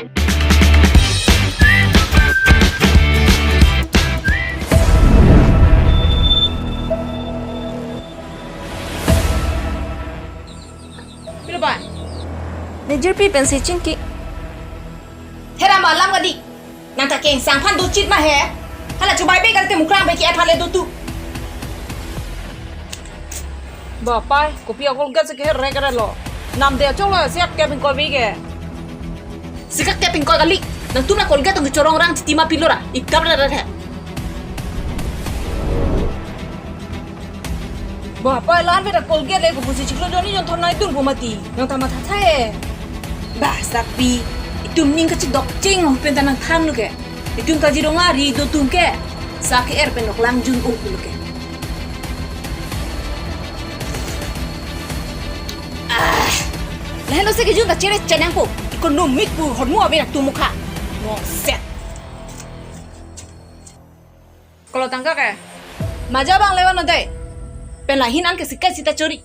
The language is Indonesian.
Pilih Nejir pi pensi cingki. Hera malam gadi. Nanta keng sangpan do chit ma he. Hala chubai be kan te mukrang be ki athale do tu. Bapai, kopi aku lihat sekitar mereka lo. Nam dia coba siap keping kau bege. Sikak te pingkol kali. Nang tu na kolga tu corong orang titima pilora. Ikap na dah. Bapai lan beda kolget lagi kupusi ciklo joni jon thorna itu mati. Yang tamat hatai. Bah sapi. Itu mending kecil dok cing pentan nang thang lu ke. Itu kaji dongari do tu ke. Sake penok langjung lu ke. Lalu saya kejut tak ceret cenang po. Ekonomik pu hormu abi nak tu muka. Ngset. Kalau tangga ke? Maja bang lewat nanti. Penlahinan ke sikai sita curi.